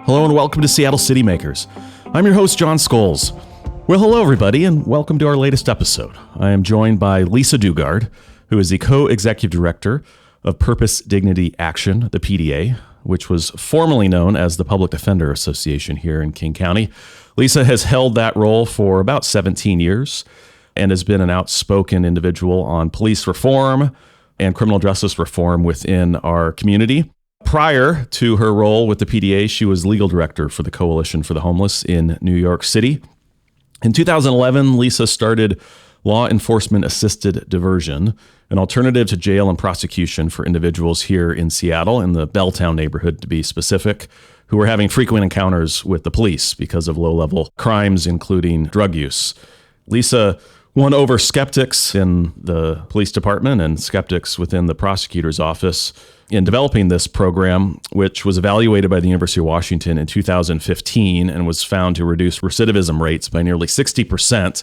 Hello and welcome to Seattle City Makers. I'm your host, Jon Scholes. Well, hello everybody and welcome to our latest episode. I am joined by Lisa Daugaard, who is the co-executive director of Purpose, Dignity, Action, the PDA, which was formerly known as the Public Defender Association here in King County. Lisa has held that role for about 17 years and has been an outspoken individual on police reform and criminal justice reform within our community. Prior to her role with the PDA, she was legal director for the Coalition for the Homeless in New York City. In 2011, Lisa started Law Enforcement Assisted Diversion, an alternative to jail and prosecution for individuals here in Seattle, in the Belltown neighborhood to be specific, who were having frequent encounters with the police because of low-level crimes, including drug use. Lisa won over skeptics in the police department and skeptics within the prosecutor's office in developing this program, which was evaluated by the University of Washington in 2015 and was found to reduce recidivism rates by nearly 60%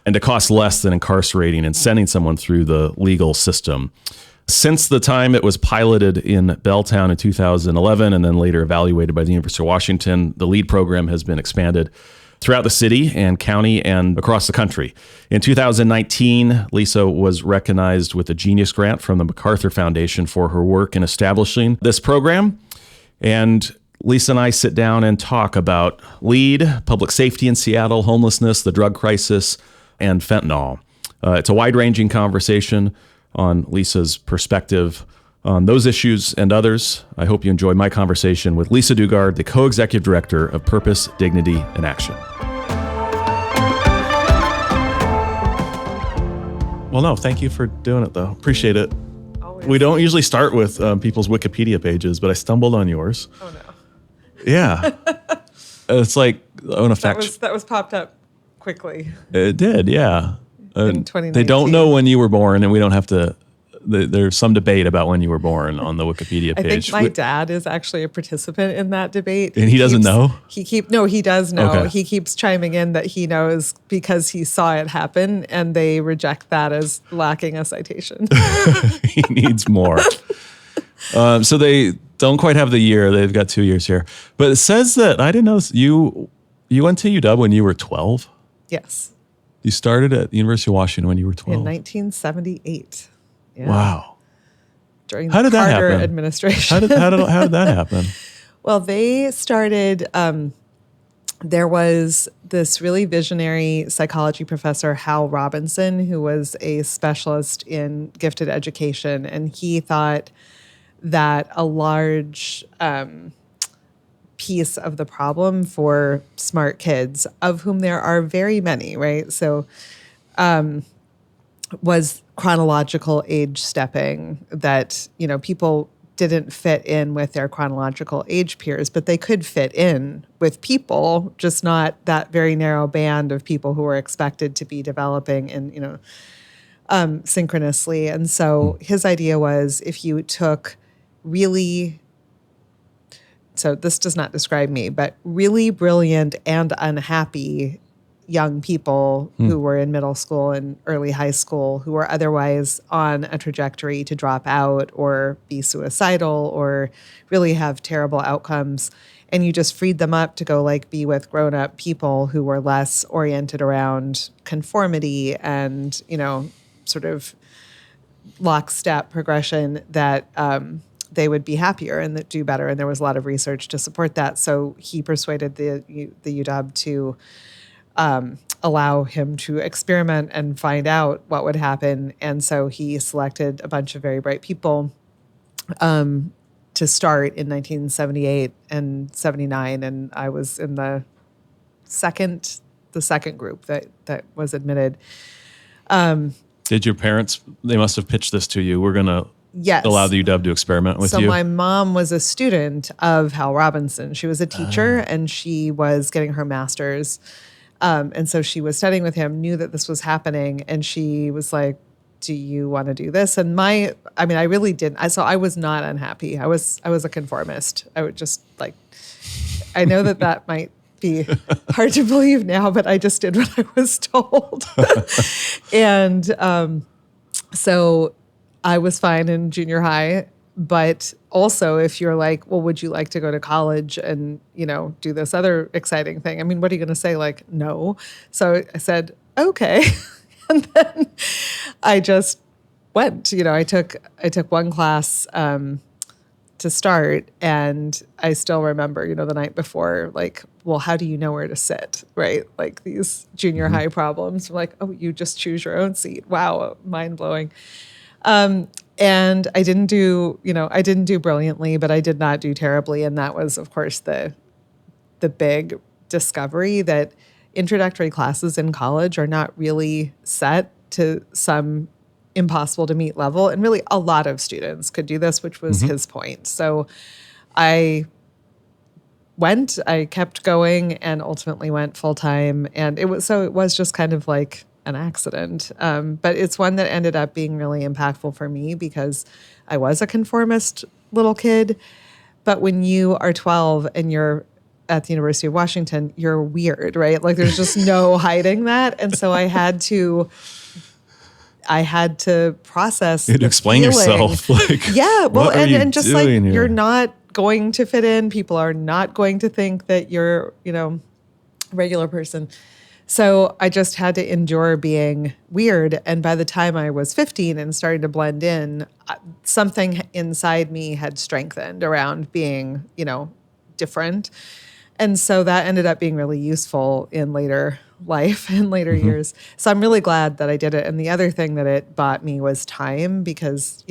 and to cost less than incarcerating and sending someone through the legal system. Since the time it was piloted in Belltown in 2011 and then later evaluated by the University of Washington, the LEAD program has been expanded throughout the city and county and across the country. In 2019, Lisa was recognized with a Genius Grant from the MacArthur Foundation for her work in establishing this program. And Lisa and I sit down and talk about LEAD, public safety in Seattle, homelessness, the drug crisis, and fentanyl. It's a wide-ranging conversation on Lisa's perspective on those issues and others. I hope you enjoy my conversation with Lisa Daugaard, the co-executive director of Purpose, Dignity, and Action. Well, no, thank you for doing it, though. Appreciate it. Always. We don't usually start with people's Wikipedia pages, but I stumbled on yours. Oh, no. Yeah. It's like, I want to fact... That was popped up quickly. It did, yeah. In 2019. They don't know when you were born, and we don't have to... There's some debate about when you were born on the Wikipedia page. I think my dad is actually a participant in that debate. And he doesn't know? No, he does know. Okay. He keeps chiming in that he knows because he saw it happen, and they reject that as lacking a citation. He needs more. So they don't quite have the year. They've got 2 years here. But it says that, I didn't know, you went to UW when you were 12? Yes. You started at the University of Washington when you were 12? In 1978. Yeah. Wow. During the Carter administration. How did that happen? Well, they started, there was this really visionary psychology professor, Hal Robinson, who was a specialist in gifted education. And he thought that a large piece of the problem for smart kids, of whom there are very many, right? So, was chronological age stepping, that, people didn't fit in with their chronological age peers, but they could fit in with people, just not that very narrow band of people who were expected to be developing in, synchronously. And so his idea was, if you took so this does not describe me, but really brilliant and unhappy young people who were in middle school and early high school, who were otherwise on a trajectory to drop out or be suicidal or really have terrible outcomes. And you just freed them up to go be with grown-up people who were less oriented around conformity and, sort of lockstep progression, that they would be happier and that do better. And there was a lot of research to support that. So he persuaded the UW to allow him to experiment and find out what would happen. And so he selected a bunch of very bright people to start in 1978 and 79. And I was in the second group that was admitted. Did your parents, they must have pitched this to you, we're going to allow the UW to experiment with you? So my mom was a student of Hal Robinson. She was a teacher and she was getting her master's. And so she was studying with him, knew that this was happening, and she was like, do you want to do this? And I really didn't. So I was not unhappy. I was a conformist. I would just I know that might be hard to believe now, but I just did what I was told. And so I was fine in junior high. But also, if you're like, well, would you like to go to college and, do this other exciting thing? I mean, what are you going to say? Like, no. So I said, okay. And then I just went. I took one class to start, and I still remember, the night before, like, well, how do you know where to sit, right? Like these junior high problems. Like, oh, you just choose your own seat. Wow, mind blowing. And I didn't do brilliantly, but I did not do terribly. And that was, of course, the big discovery that introductory classes in college are not really set to some impossible to meet level. And really a lot of students could do this, which was his point. So I kept going and ultimately went full time. And it was just kind of like an accident. But it's one that ended up being really impactful for me because I was a conformist little kid. But when you are 12 and you're at the University of Washington, you're weird, right? Like there's just no hiding that. And so I had to process and explain yourself. Like, yeah, well, and just like here? You're not going to fit in. People are not going to think that you're, a regular person. So I just had to endure being weird. And by the time I was 15 and starting to blend in, something inside me had strengthened around being, different. And so that ended up being really useful in later life and later years. So I'm really glad that I did it. And the other thing that it bought me was time because,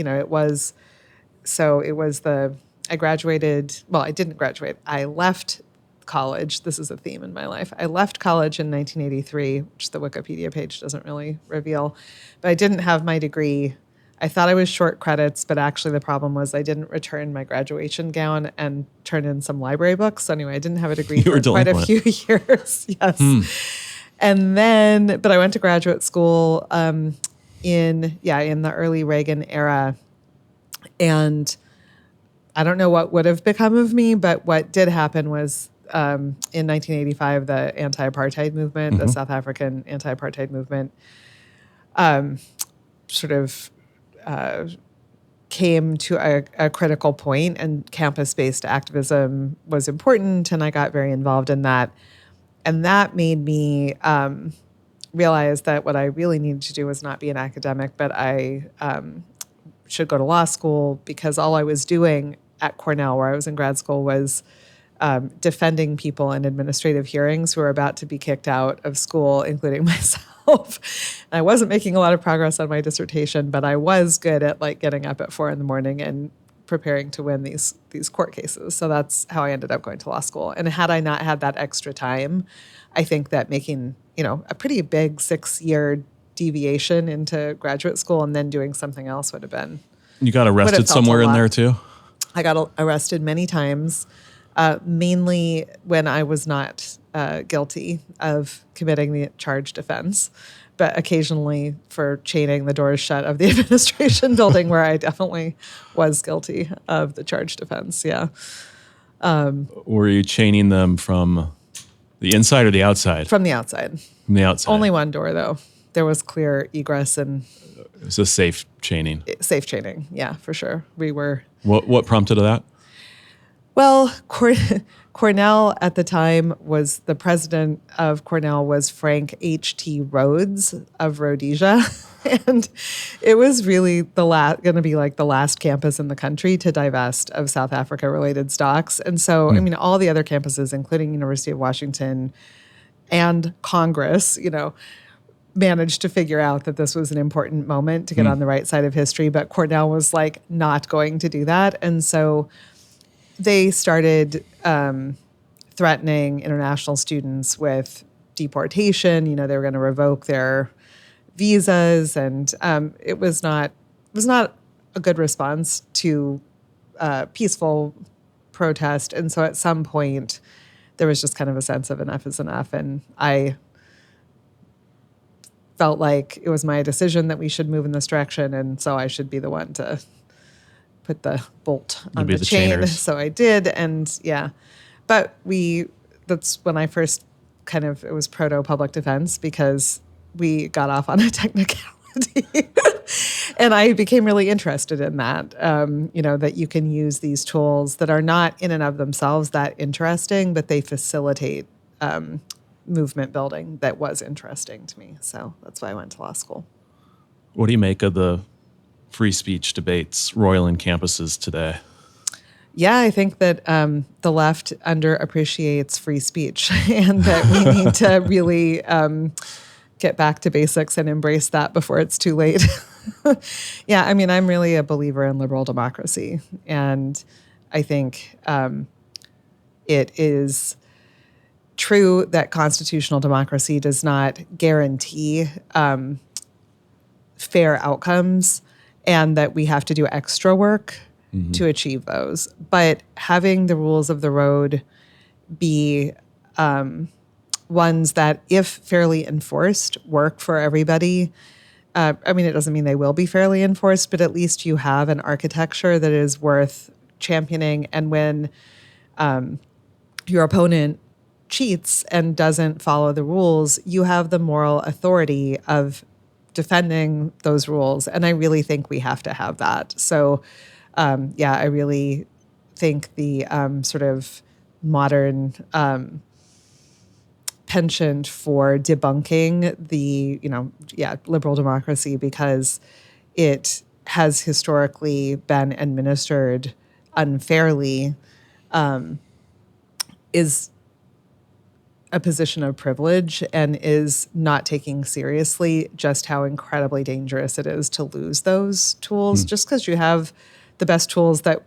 I graduated, well, I didn't graduate. I left college. This is a theme in my life. I left college in 1983, which the Wikipedia page doesn't really reveal, but I didn't have my degree. I thought I was short credits, but actually the problem was I didn't return my graduation gown and turn in some library books. So anyway, I didn't have a degree for quite a few years. Yes. And then, but I went to graduate school in the early Reagan era. And I don't know what would have become of me, but what did happen was in 1985, the anti-apartheid movement, the South African anti-apartheid movement, came to a critical point, and campus-based activism was important, and I got very involved in that. And that made me realize that what I really needed to do was not be an academic, but I should go to law school, because all I was doing at Cornell, where I was in grad school, was defending people in administrative hearings who were about to be kicked out of school, including myself. And I wasn't making a lot of progress on my dissertation, but I was good at like getting up at 4 a.m. and preparing to win these court cases. So that's how I ended up going to law school. And had I not had that extra time, I think that making, a pretty big 6-year deviation into graduate school and then doing something else would have been. You got arrested somewhere in there too? I got arrested many times, mainly when I was not guilty of committing the charged offense, but occasionally for chaining the doors shut of the administration building, where I definitely was guilty of the charged offense. Yeah. Were you chaining them from the inside or the outside? From the outside. From the outside. Only one door, though. There was clear egress and... It was a safe chaining. Safe chaining, yeah, for sure. We were... What prompted that? Well, Cornell at the time was, the president of Cornell was Frank H.T. Rhodes of Rhodesia. And it was really going to be like the last campus in the country to divest of South Africa related stocks. And so, I mean, all the other campuses, including University of Washington and Congress, managed to figure out that this was an important moment to get on the right side of history. But Cornell was like not going to do that. And so they started threatening international students with deportation. They were going to revoke their visas, and it was not a good response to peaceful protest. And so at some point, there was just kind of a sense of enough is enough, and I felt like it was my decision that we should move in this direction, and so I should be the one to put the bolt on the chain. Chainers. So I did, and yeah. But that's when I first it was proto-public defense, because we got off on a technicality. And I became really interested in that, that you can use these tools that are not in and of themselves that interesting, but they facilitate movement building that was interesting to me. So that's why I went to law school. What do you make of the free speech debates roiling campuses today? Yeah, I think that the left underappreciates free speech and that we need to really get back to basics and embrace that before it's too late. Yeah, I mean, I'm really a believer in liberal democracy. And I think it is true that constitutional democracy does not guarantee fair outcomes and that we have to do extra work to achieve those. But having the rules of the road be ones that, if fairly enforced, work for everybody. It doesn't mean they will be fairly enforced, but at least you have an architecture that is worth championing. And when your opponent cheats and doesn't follow the rules, you have the moral authority of defending those rules. And I really think we have to have that. So, I really think the sort of modern penchant for debunking the, liberal democracy because it has historically been administered unfairly is a position of privilege and is not taking seriously just how incredibly dangerous it is to lose those tools. Just because you have the best tools that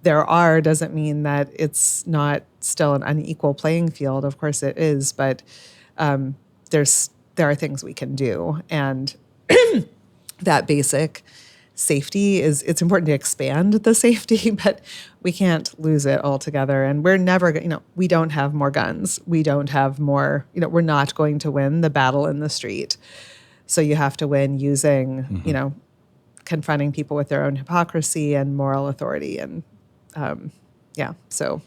there are doesn't mean that it's not still an unequal playing field. Of course it is, but there are things we can do. And that basic safety it's important to expand the safety, but we can't lose it altogether. And we're never, we don't have more guns. We don't have more, we're not going to win the battle in the street. So you have to win using, confronting people with their own hypocrisy and moral authority. And so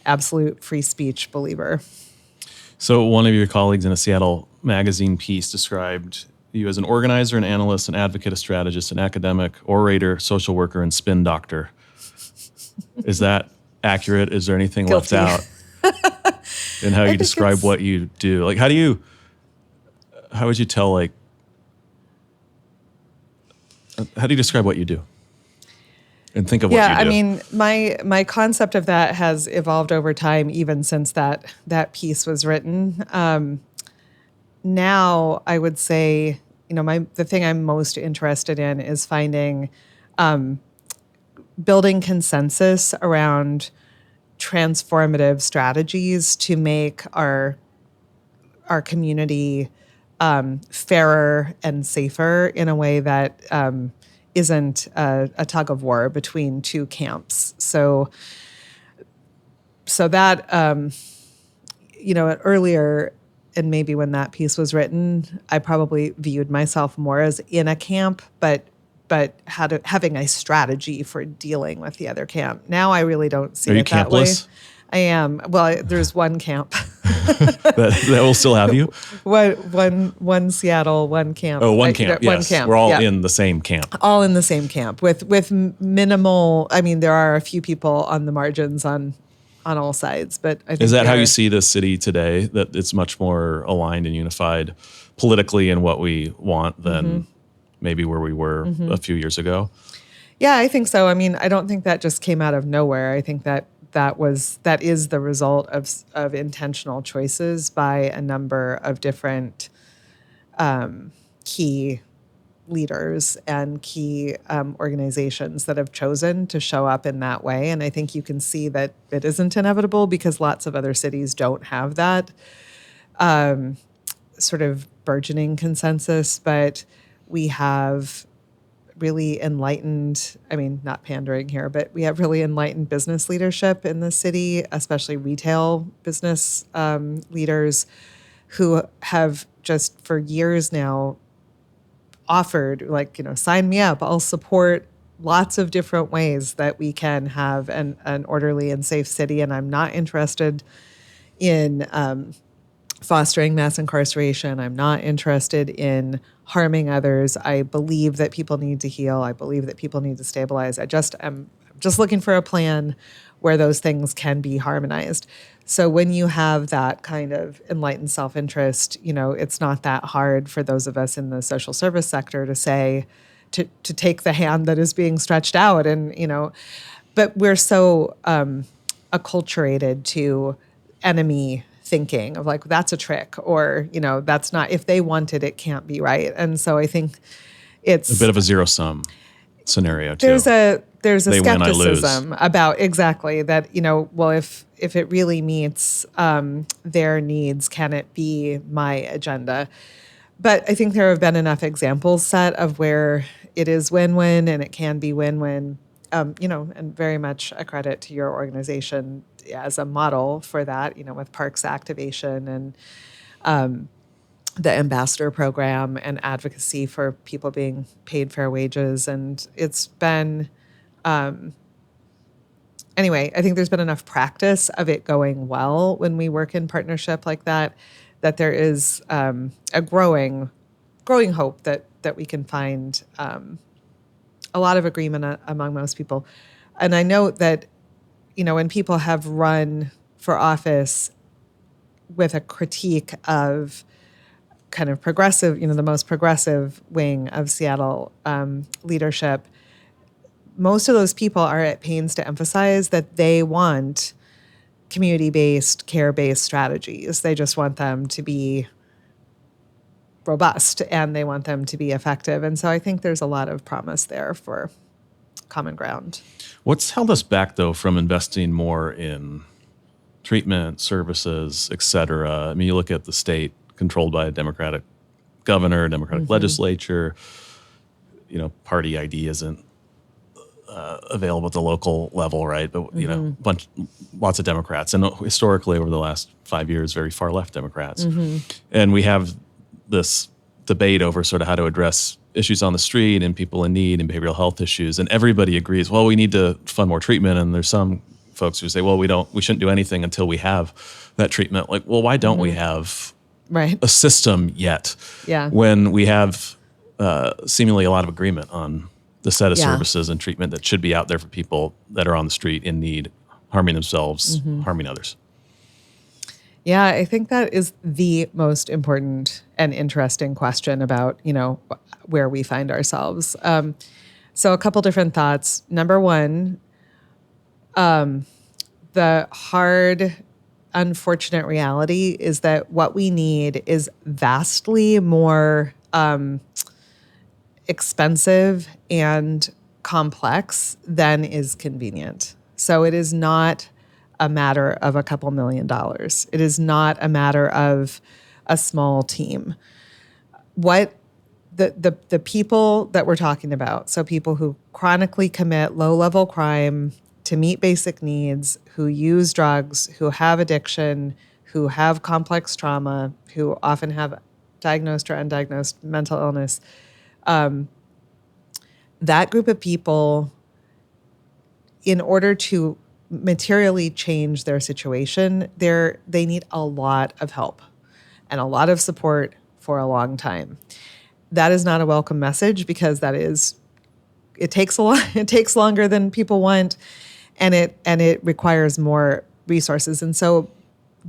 absolute free speech believer. So one of your colleagues in a Seattle magazine piece described you as an organizer, an analyst, an advocate, a strategist, an academic, orator, social worker, and spin doctor. Is that accurate? Is there anything left out in how you describe what you do? Like, how would you tell, how do you describe what you do? And think of what you do. Yeah, I mean, my concept of that has evolved over time, even since that piece was written. Now, I would say, the thing I'm most interested in is finding, building consensus around transformative strategies to make our community fairer and safer in a way that isn't a tug of war between two camps. So that, earlier, and maybe when that piece was written, I probably viewed myself more as in a camp, but having a strategy for dealing with the other camp. Now I really don't see it that way. Are you campless? I am. Well, there's one camp. that will still have you? One Seattle, one camp. Oh, one camp, yes. One camp. We're all in the same camp. All in the same camp with minimal, there are a few people on the margins on all sides, but I think is that how you see the city today, that it's much more aligned and unified politically in what we want than maybe where we were a few years ago? Yeah, I think so. I don't think that just came out of nowhere. I think that is the result of intentional choices by a number of different key leaders and key organizations that have chosen to show up in that way. And I think you can see that it isn't inevitable because lots of other cities don't have that sort of burgeoning consensus. But we have really enlightened, not pandering here, but we have really enlightened business leadership in the city, especially retail business leaders who have just for years now offered, sign me up, I'll support lots of different ways that we can have an orderly and safe city. And I'm not interested in fostering mass incarceration. I'm not interested in harming others. I believe that people need to heal. I believe that people need to stabilize. I'm just looking for a plan where those things can be harmonized. So when you have that kind of enlightened self-interest, it's not that hard for those of us in the social service sector to say, to take the hand that is being stretched out. But we're so acculturated to enemy thinking of like, that's a trick, or, that's not, if they want it, it can't be right. And so I think it's a bit of a zero-sum scenario too. There's a They win, I lose. skepticism about exactly that, well, if it really meets their needs, can it be my agenda? But I think there have been enough examples set of where it is win-win and it can be win-win, and very much a credit to your organization as a model for that, with parks activation and the ambassador program and advocacy for people being paid fair wages. And it's been, anyway, I think there's been enough practice of it going well when we work in partnership like that there is a growing hope that we can find a lot of agreement among most people. And I know that, when people have run for office with a critique of kind of progressive, the most progressive wing of Seattle leadership, most of those people are at pains to emphasize that they want community-based, care-based strategies. They just want them to be robust and they want them to be effective. And so I think there's a lot of promise there for common ground. What's held us back, though, from investing more in treatment, services, et cetera? I mean, you look at the state controlled by a Democratic governor, Democratic legislature, party ID isn't available at the local level, right? But, lots of Democrats. And historically, over the last 5 years, very far left Democrats. And we have this debate over sort of how to address issues on the street and people in need and behavioral health issues. And everybody agrees, well, we need to fund more treatment. And there's some folks who say, well, we shouldn't do anything until we have that treatment. Like, well, why don't we have a system yet? Yeah. When we have seemingly a lot of agreement on the set of services and treatment that should be out there for people that are on the street in need, harming themselves, harming others. Yeah, I think that is the most important and interesting question about, where we find ourselves. So a couple different thoughts. Number one, the hard, unfortunate reality is that what we need is vastly more expensive and complex than is convenient. So it is not a matter of a couple $1 million. It is not a matter of a small team. What the people that we're talking about, so people who chronically commit low-level crime to meet basic needs, who use drugs, who have addiction, who have complex trauma, who often have diagnosed or undiagnosed mental illness, that group of people, in order to materially change their situation, they need a lot of help and a lot of support for a long time. That is not a welcome message because it takes a lot. It takes longer than people want, and it requires more resources. And so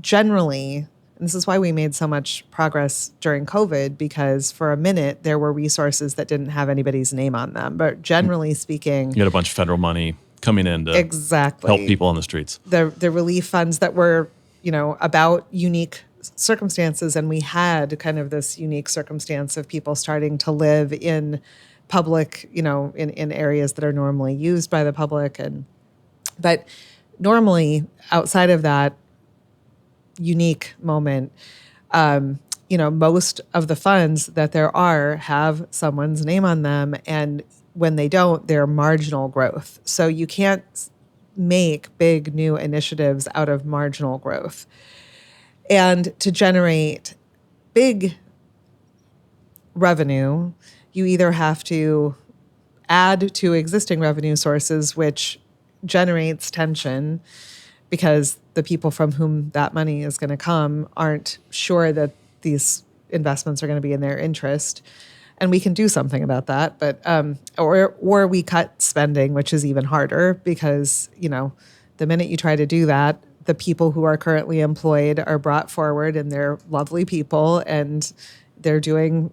generally, and this is why we made so much progress during COVID, because for a minute there were resources that didn't have anybody's name on them. But generally speaking, you had a bunch of federal money coming in to help people on the streets. The relief funds that were, about unique circumstances, and we had kind of this unique circumstance of people starting to live in public, in areas that are normally used by the public. But normally outside of that unique moment, most of the funds that there are have someone's name on them, and when they don't, they're marginal growth. So you can't make big new initiatives out of marginal growth. And to generate big revenue, you either have to add to existing revenue sources, which generates tension, because the people from whom that money is going to come aren't sure that these investments are going to be in their interest. And we can do something about that, but or we cut spending, which is even harder because, the minute you try to do that, the people who are currently employed are brought forward and they're lovely people and they're doing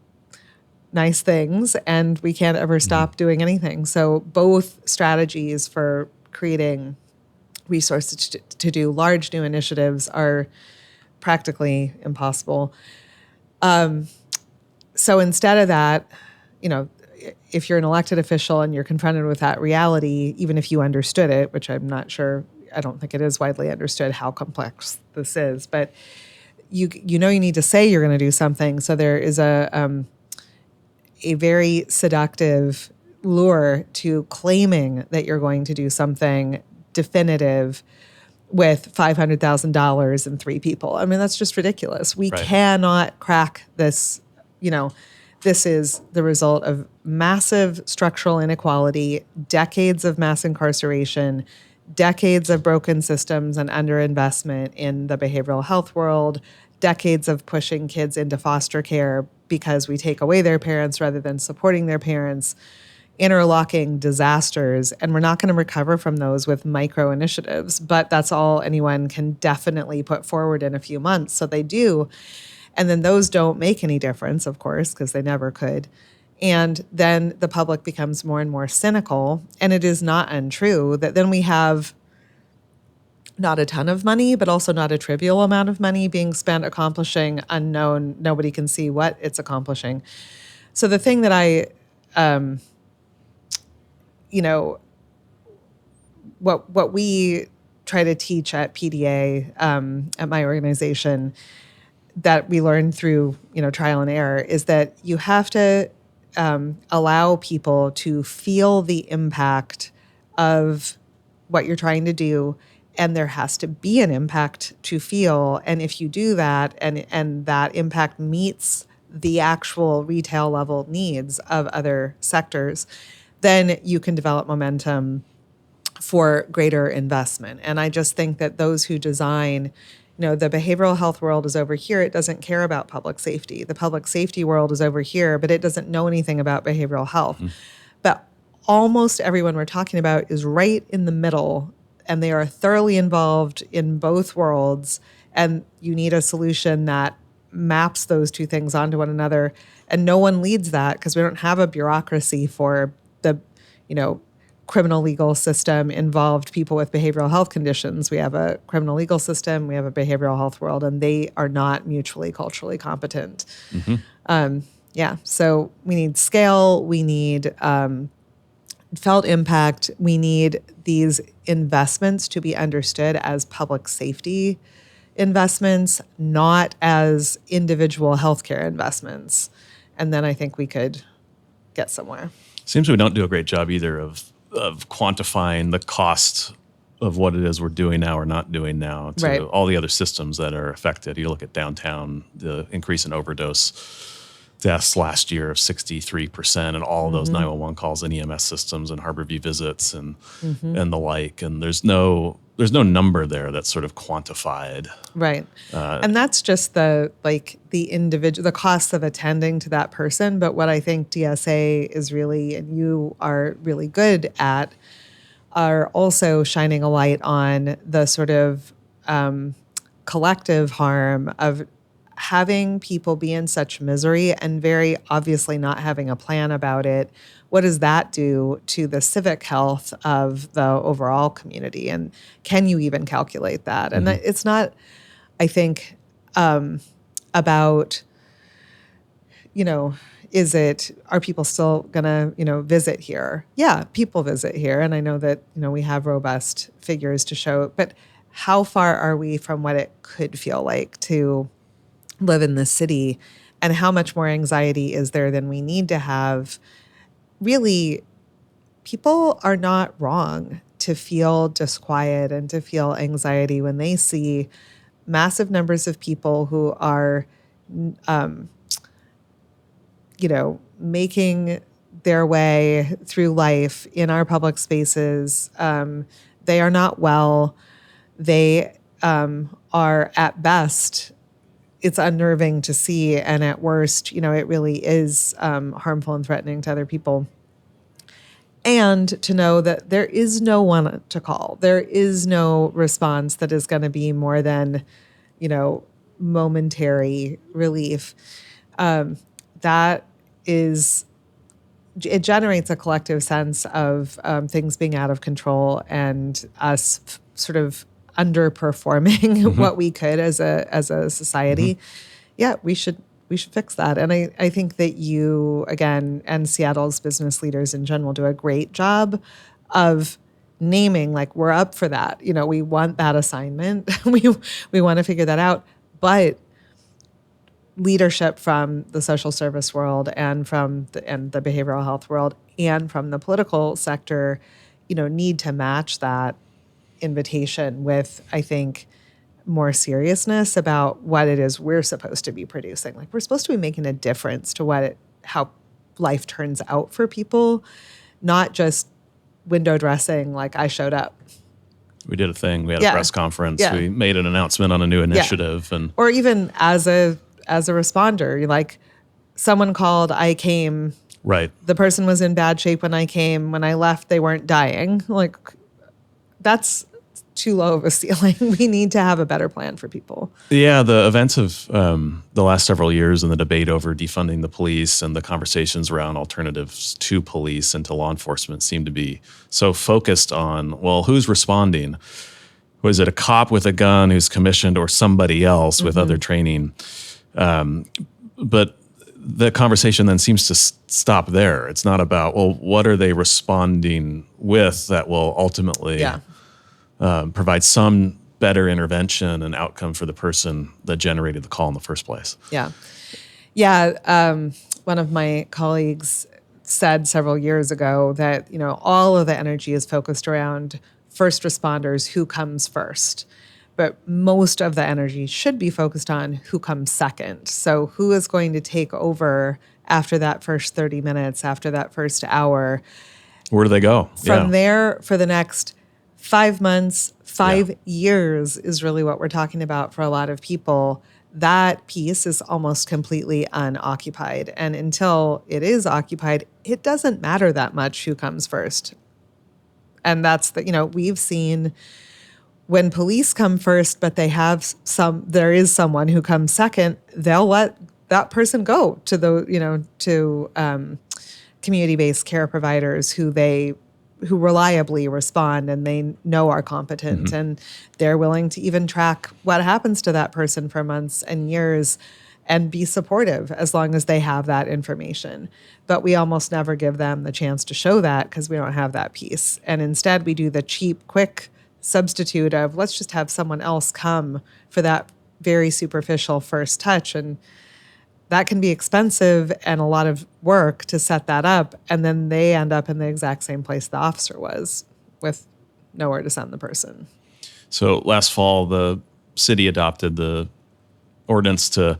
nice things, and we can't ever stop doing anything. So both strategies for creating resources to do large new initiatives are practically impossible. So instead of that, if you're an elected official and you're confronted with that reality, even if you understood it, which I'm not sure, I don't think it is widely understood how complex this is, but you need to say you're going to do something. So there is a very seductive lure to claiming that you're going to do something definitive with $500,000 and 3 people. I mean, that's just ridiculous. We cannot crack this. This is the result of massive structural inequality, decades of mass incarceration, decades of broken systems and underinvestment in the behavioral health world, decades of pushing kids into foster care because we take away their parents rather than supporting their parents, interlocking disasters, and we're not going to recover from those with micro initiatives. But that's all anyone can definitely put forward in a few months. So they do. And then those don't make any difference, of course, because they never could. And then the public becomes more and more cynical. And it is not untrue that then we have not a ton of money, but also not a trivial amount of money being spent accomplishing unknown, nobody can see what it's accomplishing. So the thing that what we try to teach at PDA, at my organization, that we learned through, trial and error, is that you have to allow people to feel the impact of what you're trying to do, and there has to be an impact to feel. And if you do that, and that impact meets the actual retail level needs of other sectors, then you can develop momentum for greater investment. And I just think that those who design, the behavioral health world is over here. It doesn't care about public safety. The public safety world is over here, but it doesn't know anything about behavioral health. But almost everyone we're talking about is right in the middle, and they are thoroughly involved in both worlds. And you need a solution that maps those two things onto one another. And no one leads that because we don't have a bureaucracy for the, criminal legal system involved people with behavioral health conditions. We have a criminal legal system, we have a behavioral health world, and they are not mutually culturally competent. So we need scale, we need felt impact, we need these investments to be understood as public safety investments, not as individual healthcare investments. And then I think we could get somewhere. Seems we don't do a great job either of quantifying the cost of what it is we're doing now or not doing now to all the other systems that are affected. You look at downtown, the increase in overdose deaths last year of 63%, and all of those 911 calls and EMS systems and Harborview visits and the like. And there's no number there that's sort of quantified. Right. And that's just the individual, the cost of attending to that person. But what I think DSA is really, and you are really good at, are also shining a light on the sort of collective harm of having people be in such misery and very obviously not having a plan about it. What does that do to the civic health of the overall community? And can you even calculate that? And it's not, I think, about, are people still gonna, visit here? Yeah, people visit here. And I know that, we have robust figures to show, but how far are we from what it could feel like to live in this city, and how much more anxiety is there than we need to have? Really, people are not wrong to feel disquiet and to feel anxiety when they see massive numbers of people who are, making their way through life in our public spaces. They are not well. they are at best, it's unnerving to see, and at worst, it really is harmful and threatening to other people. And to know that there is no one to call. There is no response that is going to be more than, momentary relief. It generates a collective sense of things being out of control and us sort of underperforming what we could as a society. Yeah, we should fix that. And I think that you, again, and Seattle's business leaders in general do a great job of naming, like, we're up for that. We want that assignment. we want to figure that out. But leadership from the social service world and from the behavioral health world and from the political sector, need to match that invitation with, I think, more seriousness about what it is we're supposed to be producing. Like, we're supposed to be making a difference to how life turns out for people, not just window dressing like I showed up. We did a thing. We had a press conference. Yeah. We made an announcement on a new initiative. Or even as a responder, you're like, someone called, I came. Right. The person was in bad shape when I came. When I left, they weren't dying. Like, that's too low of a ceiling. We need to have a better plan for people. Yeah, the events of the last several years and the debate over defunding the police and the conversations around alternatives to police and to law enforcement seem to be so focused on, well, who's responding? Was it a cop with a gun who's commissioned or somebody else with other training? But the conversation then seems to stop there. It's not about, well, what are they responding with that will ultimately provide some better intervention and outcome for the person that generated the call in the first place. One of my colleagues said several years ago that, all of the energy is focused around first responders, who comes first. But most of the energy should be focused on who comes second. So who is going to take over after that first 30 minutes, after that first hour? Where do they go? From there, for the next 5 months, 5 years is really what we're talking about for a lot of people. That piece is almost completely unoccupied. And until it is occupied, it doesn't matter that much who comes first. And that's we've seen when police come first, but there is someone who comes second, they'll let that person go to the, community-based care providers who reliably respond and they know are competent, and they're willing to even track what happens to that person for months and years and be supportive as long as they have that information. But we almost never give them the chance to show that because we don't have that piece. And instead we do the cheap, quick substitute of, let's just have someone else come for that very superficial first touch. And that can be expensive and a lot of work to set that up. And then they end up in the exact same place the officer was, with nowhere to send the person. So last fall, the city adopted the ordinance to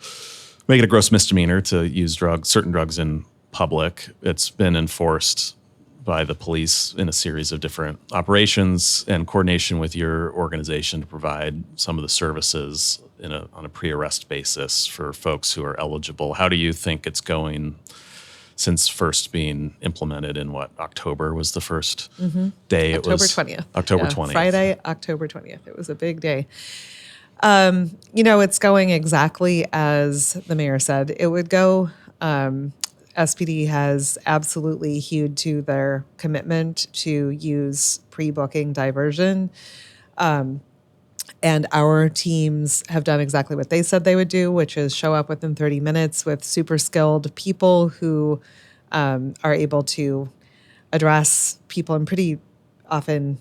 make it a gross misdemeanor to use certain drugs in public. It's been enforced by the police in a series of different operations and coordination with your organization to provide some of the services on a pre-arrest basis for folks who are eligible. How do you think it's going since first being implemented in October was the first day? October 20th. October 20th. Friday, October 20th. It was a big day. It's going exactly as the mayor said it would go. SPD has absolutely hewed to their commitment to use pre-booking diversion. And our teams have done exactly what they said they would do, which is show up within 30 minutes with super skilled people who are able to address people in pretty often,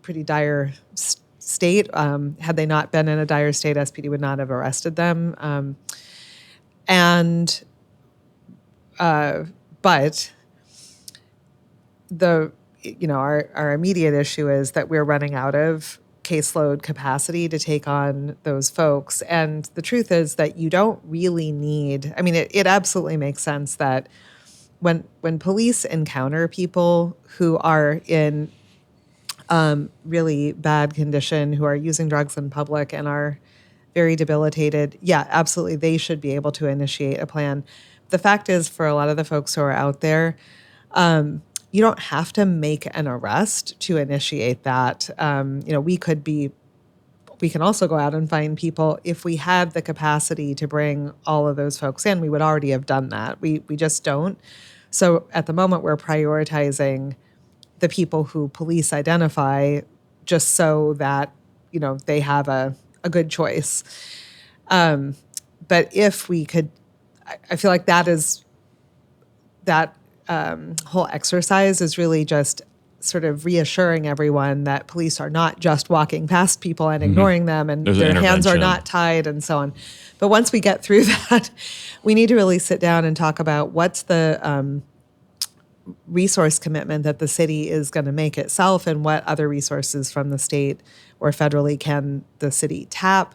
pretty dire state. Had they not been in a dire state, SPD would not have arrested them. But our immediate issue is that we're running out of caseload capacity to take on those folks. And the truth is that you don't really need, it absolutely makes sense that when police encounter people who are in really bad condition who are using drugs in public and are very debilitated, yeah, absolutely, they should be able to initiate a plan. The fact is, for a lot of the folks who are out there, you don't have to make an arrest to initiate that. We can also go out and find people. If we had the capacity to bring all of those folks in, we would already have done that. We just don't. So at the moment, we're prioritizing the people who police identify just so that, they have a good choice. But if we could, I feel like that whole exercise is really just sort of reassuring everyone that police are not just walking past people and ignoring them, and their hands are not tied and so on. But once we get through that, we need to really sit down and talk about what's the resource commitment that the city is going to make itself, and what other resources from the state or federally can the city tap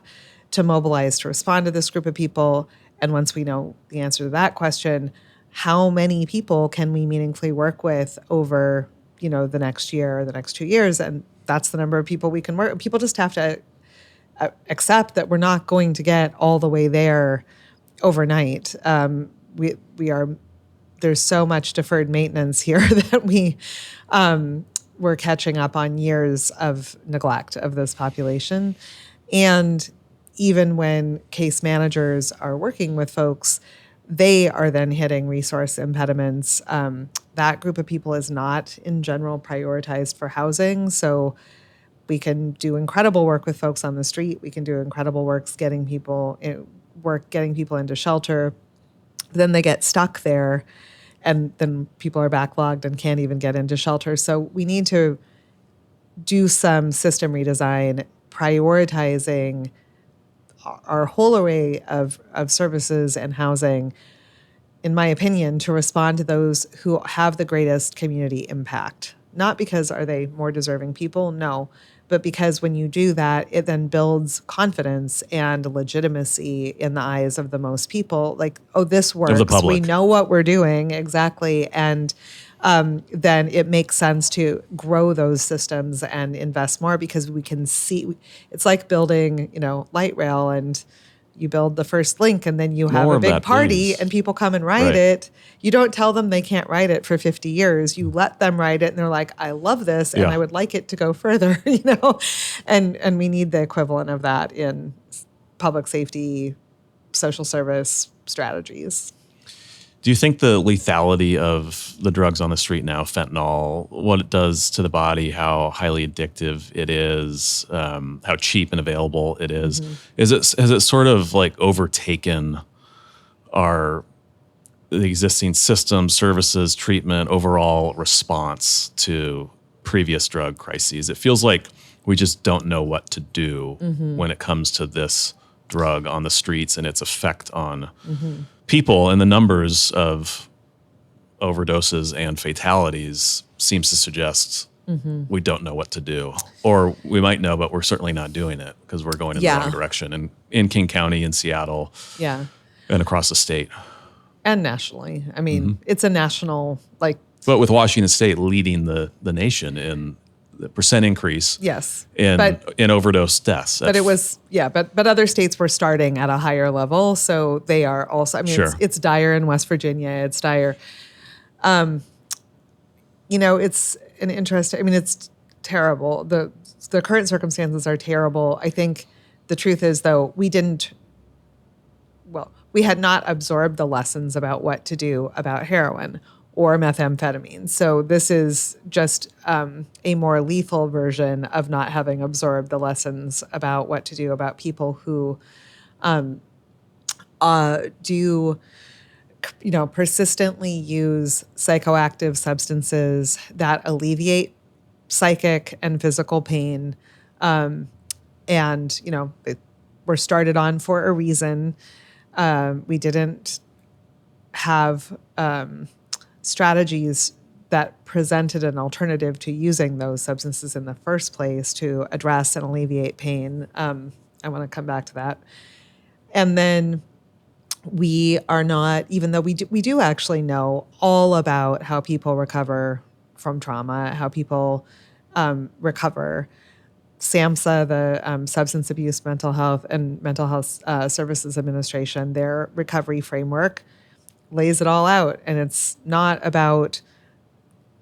to mobilize to respond to this group of people. And once we know the answer to that question, how many people can we meaningfully work with over the next year or the next 2 years? And that's the number of people we can work. People just have to accept that we're not going to get all the way there overnight. There's so much deferred maintenance here that we're catching up on years of neglect of this population. And even when case managers are working with folks, they are then hitting resource impediments. That group of people is not, in general, prioritized for housing. So we can do incredible work with folks on the street. We can do incredible work getting people into shelter. Then they get stuck there, and then people are backlogged and can't even get into shelter. So we need to do some system redesign, prioritizing our whole array of services and housing, in my opinion, to respond to those who have the greatest community impact. Not because are they more deserving people? No. But because when you do that, it then builds confidence and legitimacy in the eyes of the most people. Like, oh, this works. Of the public. We know what we're doing exactly. And then it makes sense to grow those systems and invest more, because we can see. It's like building, light rail, and you build the first link, and then you have a big party, and people come and ride it. You don't tell them they can't ride it for 50 years. You let them ride it, and they're like, I love this, and I would like it to go further, And we need the equivalent of that in public safety, social service strategies. Do you think the lethality of the drugs on the street now, fentanyl, what it does to the body, how highly addictive it is, how cheap and available it is, has it sort of like overtaken the existing system, services, treatment, overall response to previous drug crises? It feels like we just don't know what to do when it comes to this drug on the streets and its effect on people, and the numbers of overdoses and fatalities seems to suggest we don't know what to do. Or we might know, but we're certainly not doing it because we're going in the wrong direction. And in King County, in Seattle, and across the state. And nationally. I mean, it's a national, But with Washington State leading the nation in the percent increase in overdose deaths. But it was, but other states were starting at a higher level. So they are also, it's dire in West Virginia. It's dire. It's an interesting, it's terrible. The current circumstances are terrible. I think the truth is, though, we had not absorbed the lessons about what to do about heroin or methamphetamine. So this is just a more lethal version of not having absorbed the lessons about what to do about people who do persistently use psychoactive substances that alleviate psychic and physical pain. Were started on for a reason. We didn't have strategies that presented an alternative to using those substances in the first place to address and alleviate pain. I want to come back to that. And then we are not, even though we do actually know all about how people recover from trauma, how people recover. SAMHSA, the Substance Abuse Mental Health and Mental Health Services Administration, their recovery framework lays it all out. And it's not about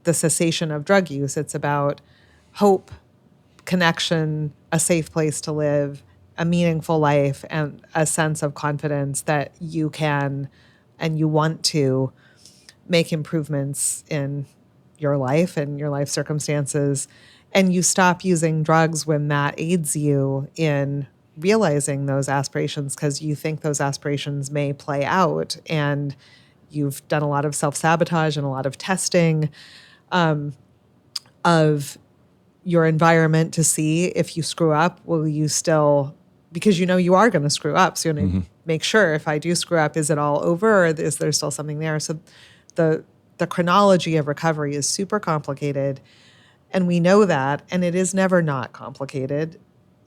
the cessation of drug use. It's about hope, connection, a safe place to live, a meaningful life, and a sense of confidence that you can and you want to make improvements in your life and your life circumstances. And you stop using drugs when that aids you in realizing those aspirations because you think those aspirations may play out. And you've done a lot of self-sabotage and a lot of testing of your environment to see if you screw up, will you still, because you know you are going to screw up. So you want to make sure if I do screw up, is it all over or is there still something there? So the chronology of recovery is super complicated. And we know that, and it is never not complicated.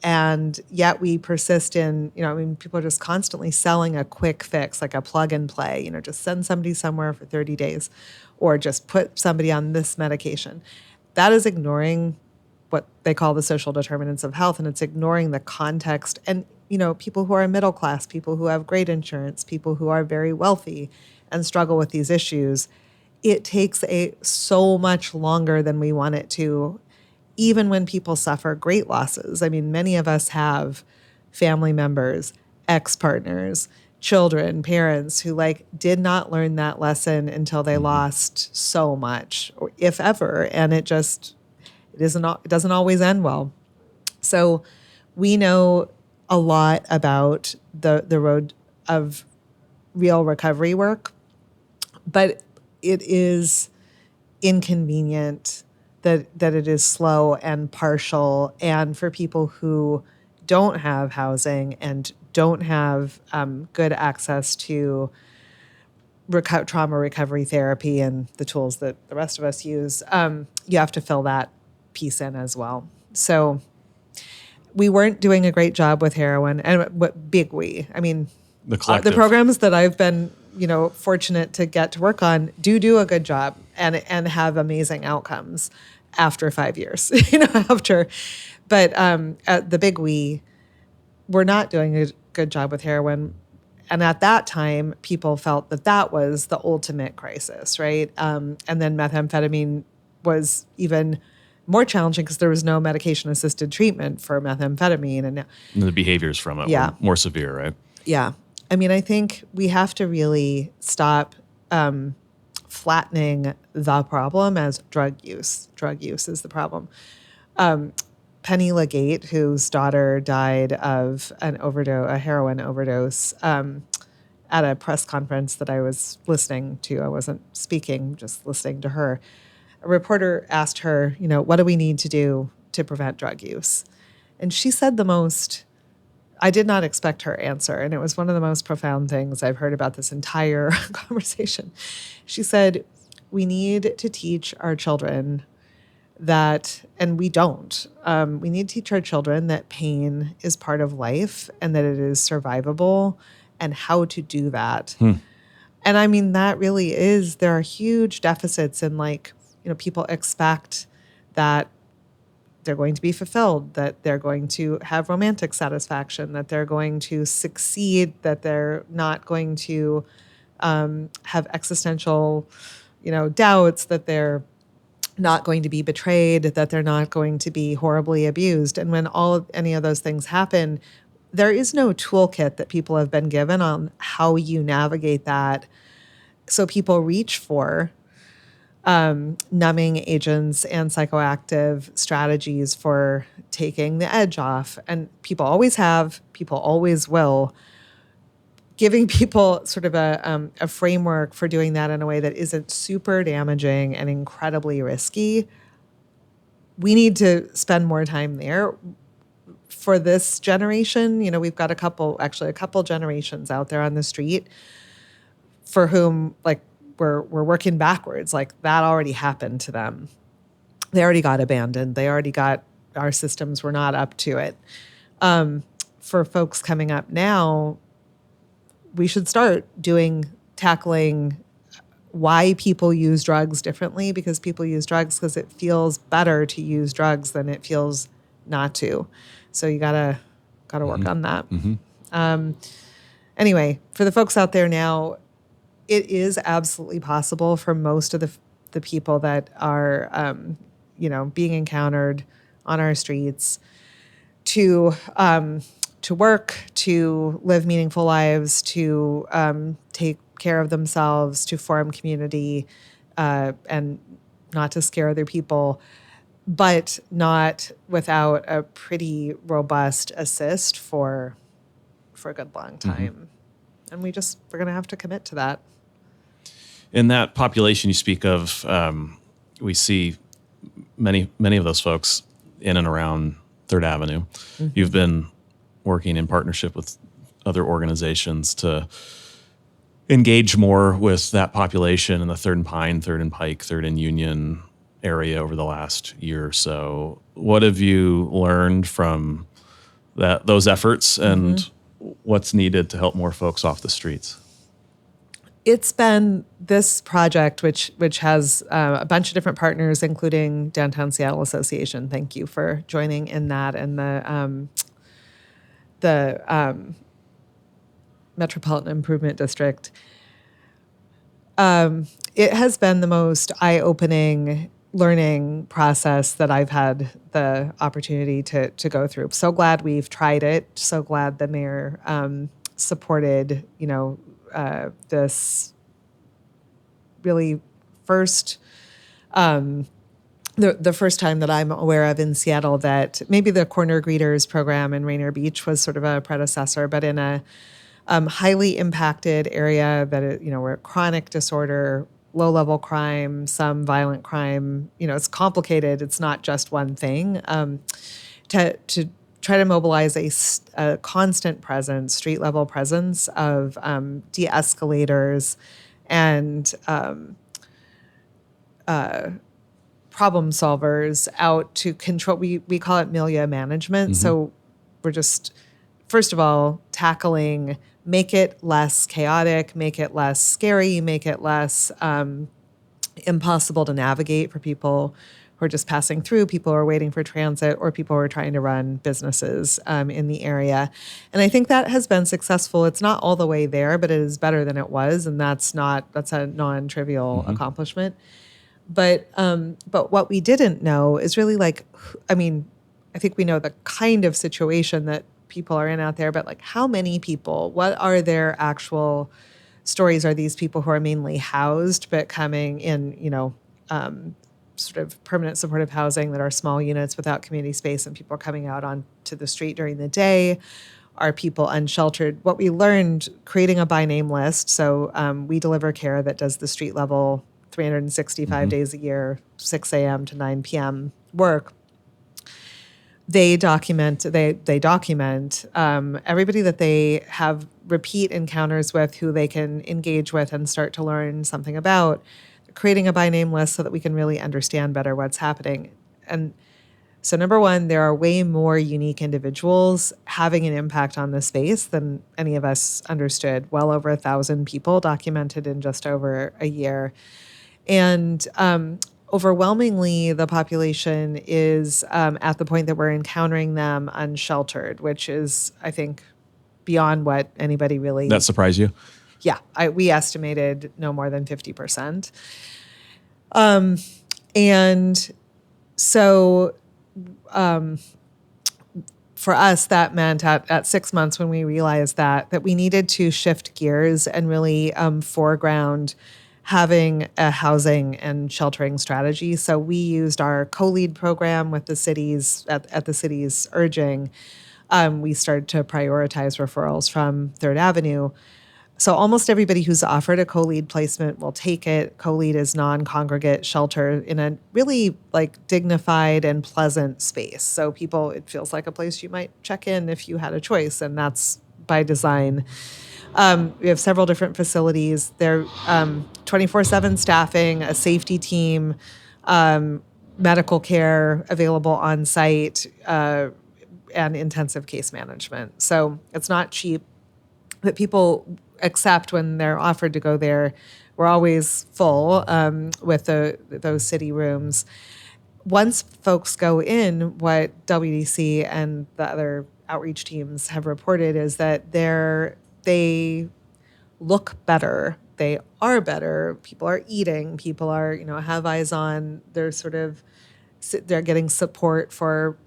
And yet we persist in, people are just constantly selling a quick fix, like a plug and play, just send somebody somewhere for 30 days or just put somebody on this medication. That is ignoring what they call the social determinants of health, and it's ignoring the context. And, people who are middle class, people who have great insurance, people who are very wealthy and struggle with these issues, it takes so much longer than we want it to, even when people suffer great losses. I mean, many of us have family members, ex-partners, children, parents who did not learn that lesson until they lost so much, or if ever, and it doesn't always end well. So we know a lot about the road of real recovery work, but it is inconvenient that it is slow and partial. And for people who don't have housing and don't have good access to trauma recovery therapy and the tools that the rest of us use, you have to fill that piece in as well. So we weren't doing a great job with heroin. And what big we? I mean, the collective. The programs that I've been fortunate to get to work on do a good job and have amazing outcomes after 5 years, but at the big we're not doing a good job with heroin. And at that time, people felt that was the ultimate crisis, right? And then methamphetamine was even more challenging because there was no medication-assisted treatment for methamphetamine. And the behaviors from it were more severe, right? Yeah. I mean, I think we have to really stop flattening the problem as drug use. Drug use is the problem. Penny Legate, whose daughter died of a heroin overdose, at a press conference that I was listening to. I wasn't speaking, just listening to her. A reporter asked her, what do we need to do to prevent drug use? And she said I did not expect her answer, and it was one of the most profound things I've heard about this entire conversation. She said, we need to teach our children that, and we don't, we need to teach our children that pain is part of life and that it is survivable and how to do that. And I mean, that really is, there are huge deficits in people expect that they're going to be fulfilled, that they're going to have romantic satisfaction, that they're going to succeed, that they're not going to have existential, doubts, that they're not going to be betrayed, that they're not going to be horribly abused. And when any of those things happen, there is no toolkit that people have been given on how you navigate that. So people reach for numbing agents and psychoactive strategies for taking the edge off. And people always have, people always will. Giving people sort of a framework for doing that in a way that isn't super damaging and incredibly risky. We need to spend more time there. For this generation, we've got a couple generations out there on the street for whom we're working backwards. That already happened to them. They already got abandoned. Our systems were not up to it. For folks coming up now, we should start tackling why people use drugs differently, because people use drugs because it feels better to use drugs than it feels not to. So you gotta work on that. Anyway, for the folks out there now, it is absolutely possible for most of the people that are, being encountered on our streets to work, to live meaningful lives, to take care of themselves, to form community, and not to scare other people, but not without a pretty robust assist for a good long time. And we're going to have to commit to that. In that population you speak of, we see many of those folks in and around Third Avenue. You've been working in partnership with other organizations to engage more with that population in the Third and Pine, Third and Pike, Third and Union area over the last year or so. What have you learned from those efforts, and what's needed to help more folks off the streets? It's been this project, which has a bunch of different partners, including Downtown Seattle Association. Thank you for joining in that, and the Metropolitan Improvement District. It has been the most eye-opening learning process that I've had the opportunity to go through. So glad we've tried it. So glad the mayor supported, this really first, the first time that I'm aware of in Seattle that maybe the Corner Greeters program in Rainier Beach was sort of a predecessor, but in a highly impacted area that, where chronic disorder, low-level crime, some violent crime, it's complicated. It's not just one thing. To try to mobilize a constant presence, street-level presence of de-escalators and problem solvers out to control. We call it milieu management. So we're just, first of all, tackling, make it less chaotic, make it less scary, make it less impossible to navigate for people who are just passing through, people who are waiting for transit, or people who are trying to run businesses in the area. And I think that has been successful. It's not all the way there, but it is better than it was, and that's a non-trivial accomplishment. But what we didn't know is really I think we know the kind of situation that people are in out there, but how many people, what are their actual stories? Are these people who are mainly housed but coming in, sort of permanent supportive housing that are small units without community space, and people are coming out onto the street during the day? Are people unsheltered? What we learned creating a by name list, so we deliver care that does the street level 365 days a year, 6 a.m. to 9 p.m. work. They document everybody that they have repeat encounters with, who they can engage with and start to learn something about, creating a by name list so that we can really understand better what's happening. And so number one, there are way more unique individuals having an impact on the space than any of us understood. Well over 1,000 people documented in just over a year. And overwhelmingly, the population is at the point that we're encountering them unsheltered, which is, I think, beyond what anybody really... That surprised you? Yeah, we estimated no more than 50%. And so for us, that meant at 6 months, when we realized that we needed to shift gears and really foreground having a housing and sheltering strategy. So we used our co-lead program with the cities at the city's urging. We started to prioritize referrals from Third Avenue. So almost everybody who's offered a co-lead placement will take it. Co-lead is non-congregate shelter in a really dignified and pleasant space. So it feels like a place you might check in if you had a choice, and that's by design. We have several different facilities. They're 24/7 staffing, a safety team, medical care available on site, and intensive case management. So it's not cheap, but people accept when they're offered to go there we're always full with those city rooms. Once folks go in, what WDC and the other outreach teams have reported is that they look better. They are better. People are eating. People are, have eyes on. They're getting support for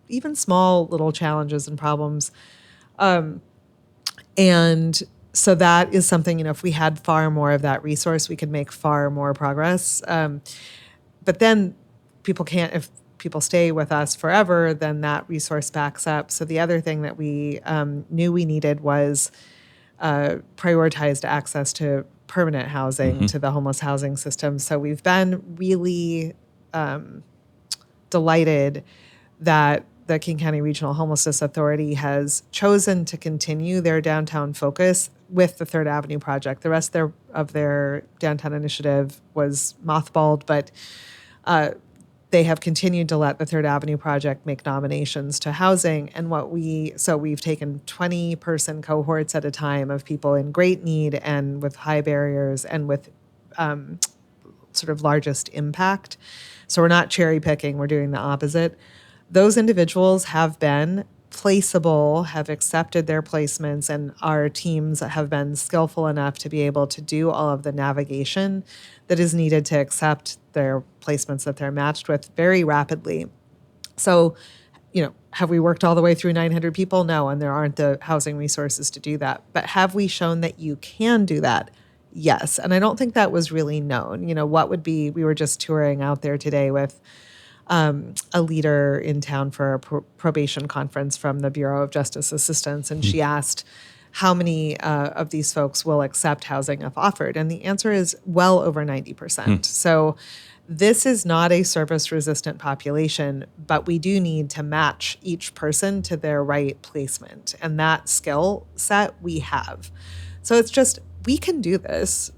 even small little challenges and problems. And so that is something, if we had far more of that resource, we could make far more progress. But then if people stay with us forever, then that resource backs up. So the other thing that we knew we needed was prioritized access to permanent housing, to the homeless housing system. So we've been really delighted that the King County Regional Homelessness Authority has chosen to continue their downtown focus with the Third Avenue project. The rest of their downtown initiative was mothballed, but they have continued to let the Third Avenue project make nominations to housing. And we've taken 20-person cohorts at a time of people in great need and with high barriers and with sort of largest impact. So we're not cherry picking, we're doing the opposite. Those individuals have been placeable, have accepted their placements, and our teams have been skillful enough to be able to do all of the navigation that is needed to accept their placements that they're matched with very rapidly. So, have we worked all the way through 900 people? No, and there aren't the housing resources to do that. But have we shown that you can do that? Yes. And I don't think that was really known. We were just touring out there today with a leader in town for a probation conference from the Bureau of Justice Assistance, and she asked how many of these folks will accept housing if offered, and the answer is well over 90%. So this is not a service-resistant population, but we do need to match each person to their right placement, and that skill set we have. So it's just, we can do this.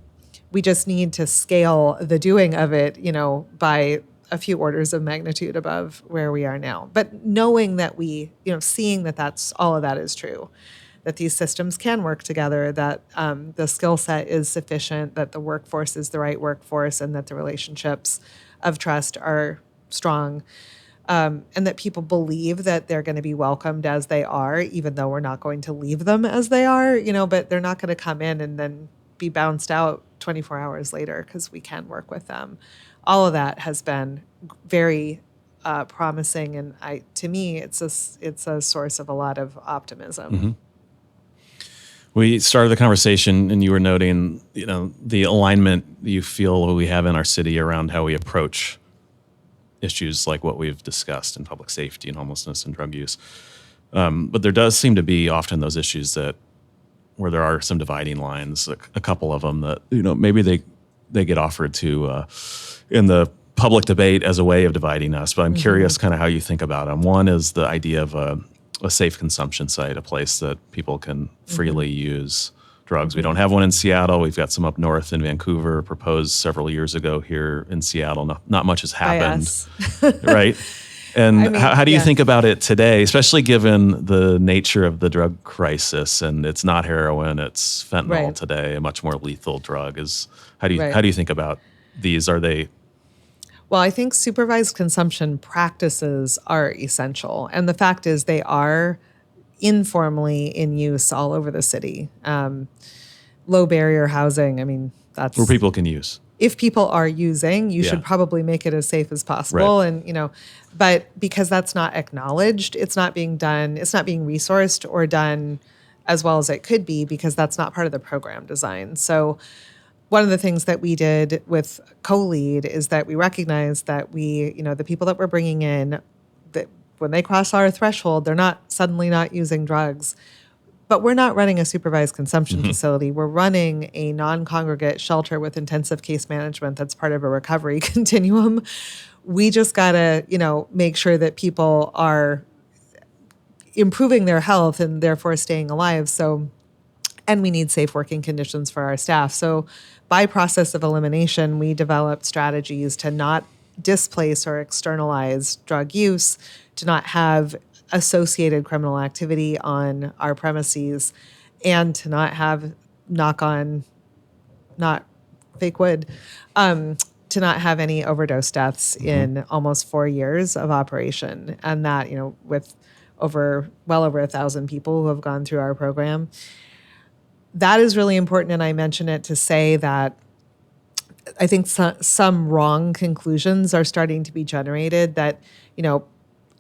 We just need to scale the doing of it, by a few orders of magnitude above where we are now. But knowing that seeing that that's all of that is true, that these systems can work together, that the skill set is sufficient, that the workforce is the right workforce, and that the relationships of trust are strong, and that people believe that they're going to be welcomed as they are, even though we're not going to leave them as they are, but they're not going to come in and then be bounced out 24 hours later because we can work with them. All of that has been very promising, and to me, it's a source of a lot of optimism. We started the conversation, and you were noting, the alignment you feel we have in our city around how we approach issues like what we've discussed in public safety and homelessness and drug use. But there does seem to be often those issues where there are some dividing lines, a couple of them that, maybe they get offered to in the public debate as a way of dividing us. But I'm curious kind of how you think about them. One is the idea of a safe consumption site, a place that people can freely use drugs. We don't have one in Seattle. We've got some up north in Vancouver, proposed several years ago here in Seattle. Not much has happened, right? And how do you think about it today, especially given the nature of the drug crisis? And it's not heroin, it's fentanyl today, a much more lethal drug. How do you think about these? Are they? Well, I think supervised consumption practices are essential. And the fact is they are informally in use all over the city. Low barrier housing, that's where people can use. If people are using, you should probably make it as safe as possible. Right. And, but because that's not acknowledged, it's not being done, it's not being resourced or done as well as it could be because that's not part of the program design. So one of the things that we did with co-lead is that we recognized that the people that we're bringing in, that when they cross our threshold, they're not suddenly not using drugs. But we're not running a supervised consumption facility. We're running a non-congregate shelter with intensive case management that's part of a recovery continuum. We just got to, make sure that people are improving their health and therefore staying alive. And we need safe working conditions for our staff. So by process of elimination, we developed strategies to not displace or externalize drug use, to not have associated criminal activity on our premises, and to not have not fake wood, to not have any overdose deaths in almost 4 years of operation. And that, with well over 1,000 people who have gone through our program. That is really important. And I mention it to say that I think some wrong conclusions are starting to be generated that,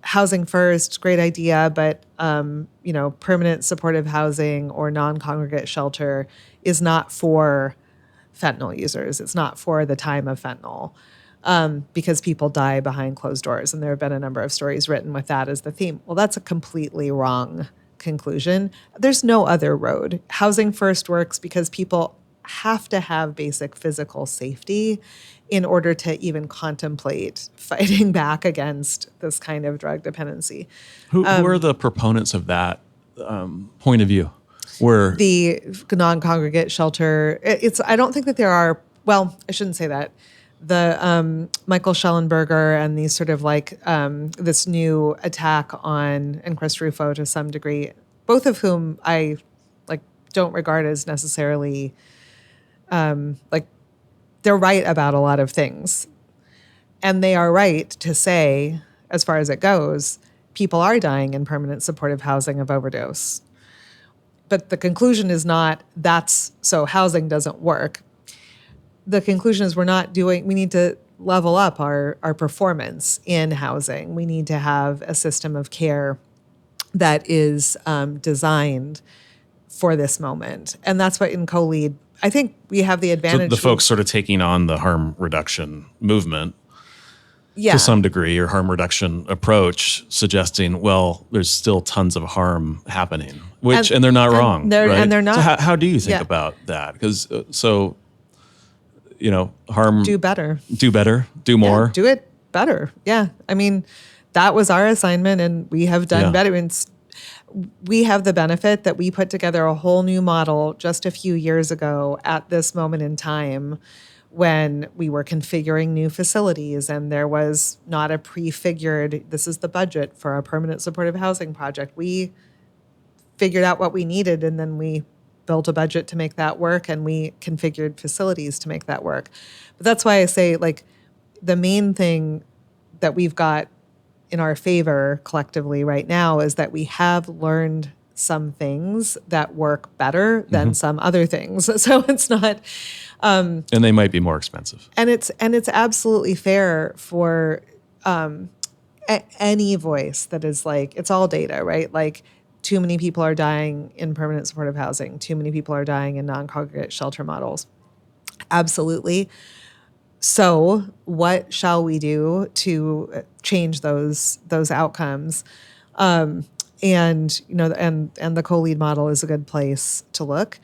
housing first, great idea, but, permanent supportive housing or non-congregate shelter is not for fentanyl users. It's not for the time of fentanyl, because people die behind closed doors. And there have been a number of stories written with that as the theme. Well, that's a completely wrong conclusion. There's no other road. Housing first works because people have to have basic physical safety in order to even contemplate fighting back against this kind of drug dependency. Who are the proponents of that point of view? Where the non-congregate shelter, I don't think that there are, well, I shouldn't say that. The Michael Schellenberger and these sort of this new attack on, and Chris Rufo to some degree, both of whom I don't regard as necessarily, they're right about a lot of things. And they are right to say, as far as it goes, people are dying in permanent supportive housing of overdose. But the conclusion is not so housing doesn't work. The conclusion is we need to level up our performance in housing. We need to have a system of care that is designed for this moment. And that's what in co-lead, I think we have the advantage. So the folks sort of taking on the harm reduction movement yeah. to some degree, or harm reduction approach, suggesting, well, there's still tons of harm happening, and they're not wrong. Right? And they're not. So how do you think about that? Because harm. Do better. Do more. Yeah, do it better. Yeah. I mean, that was our assignment, and we have done better. We have the benefit that we put together a whole new model just a few years ago at this moment in time when we were configuring new facilities, and there was not a prefigured, this is the budget for a permanent supportive housing project. We figured out what we needed, and then we built a budget to make that work, and we configured facilities to make that work. But that's why I say, the main thing that we've got in our favor collectively right now is that we have learned some things that work better than some other things. So it's not, and they might be more expensive. And it's absolutely fair for any voice that is it's all data, right? Too many people are dying in permanent supportive housing. Too many people are dying in non-congregate shelter models. Absolutely. So what shall we do to change those outcomes? And the co-lead model is a good place to look.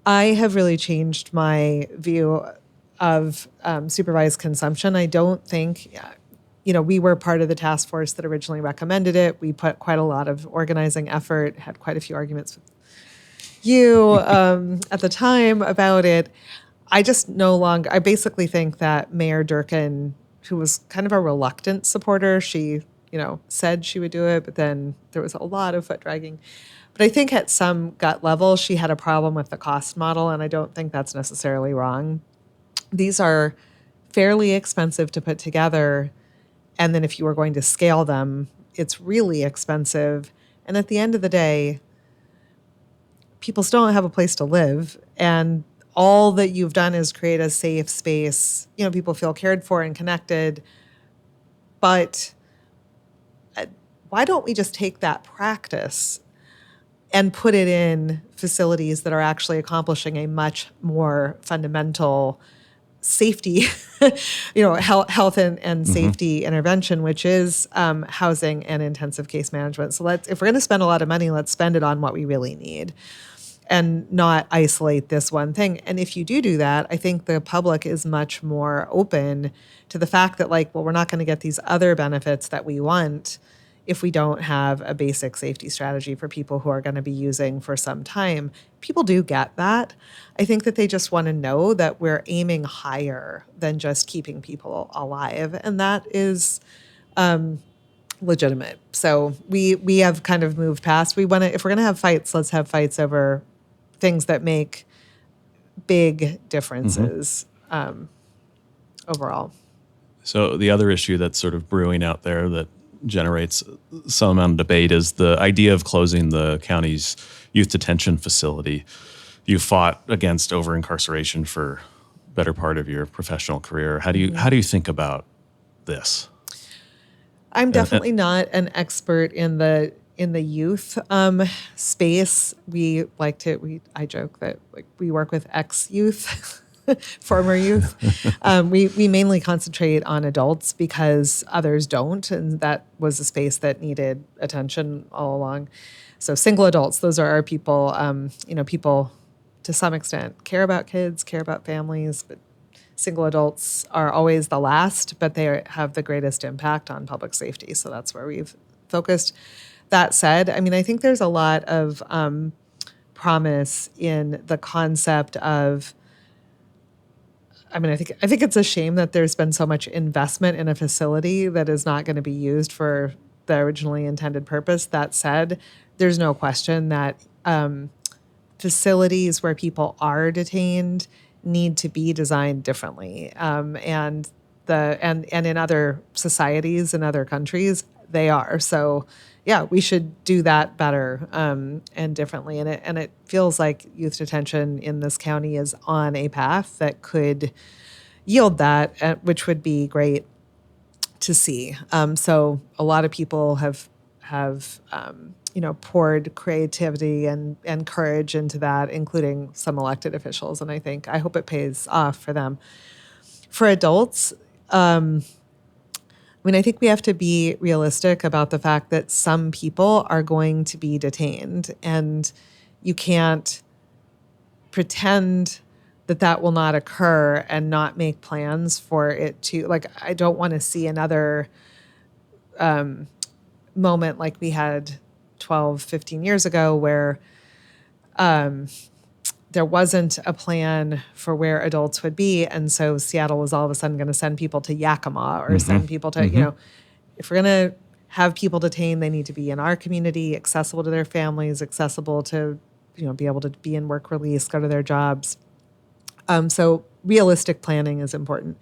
I have really changed my view of supervised consumption. I don't think, we were part of the task force that originally recommended it. We put quite a lot of organizing effort, had quite a few arguments with you at the time about it. I basically think that Mayor Durkin, who was kind of a reluctant supporter, she, said she would do it, but then there was a lot of foot dragging. But I think at some gut level, she had a problem with the cost model, and I don't think that's necessarily wrong. These are fairly expensive to put together, and then if you were going to scale them, it's really expensive. And at the end of the day, people still don't have a place to live, and all that you've done is create a safe space. People feel cared for and connected. But why don't we just take that practice and put it in facilities that are actually accomplishing a much more fundamental safety, health and safety intervention, which is housing and intensive case management. So if we're going to spend a lot of money, let's spend it on what we really need, and not isolate this one thing. And if you do that, I think the public is much more open to the fact that we're not going to get these other benefits that we want if we don't have a basic safety strategy for people who are going to be using for some time. People do get that. I think that they just want to know that we're aiming higher than just keeping people alive. And that is legitimate. So we have kind of moved past. If we're going to have fights, let's have fights over things that make big differences overall. So the other issue that's sort of brewing out there that generates some amount of debate is the idea of closing the county's youth detention facility. You fought against over-incarceration for better part of your professional career. How do you think about this? I'm definitely not an expert in the youth space. I joke that we work with ex-youth, former youth. We mainly concentrate on adults because others don't, and that was a space that needed attention all along. So single adults, those are our people. People to some extent care about kids, care about families, but single adults are always the last, but they have the greatest impact on public safety. So that's where we've focused. That said, I think there's a lot of promise in the concept of, I think it's a shame that there's been so much investment in a facility that is not going to be used for the originally intended purpose. That said, there's no question that facilities where people are detained need to be designed differently. And in other societies and other countries, they are. So yeah, we should do that better and differently. And it feels like youth detention in this county is on a path that could yield that, which would be great to see. So a lot of people have poured creativity and courage into that, including some elected officials. And I hope it pays off for them. For adults, I think we have to be realistic about the fact that some people are going to be detained, and you can't pretend that will not occur and not make plans for it to, I don't want to see another moment like we had 12, 15 years ago where there wasn't a plan for where adults would be. And so Seattle was all of a sudden going to send people to Yakima or send people to, if we're going to have people detained, they need to be in our community, accessible to their families, accessible to, be able to be in work release, go to their jobs. So realistic planning is important.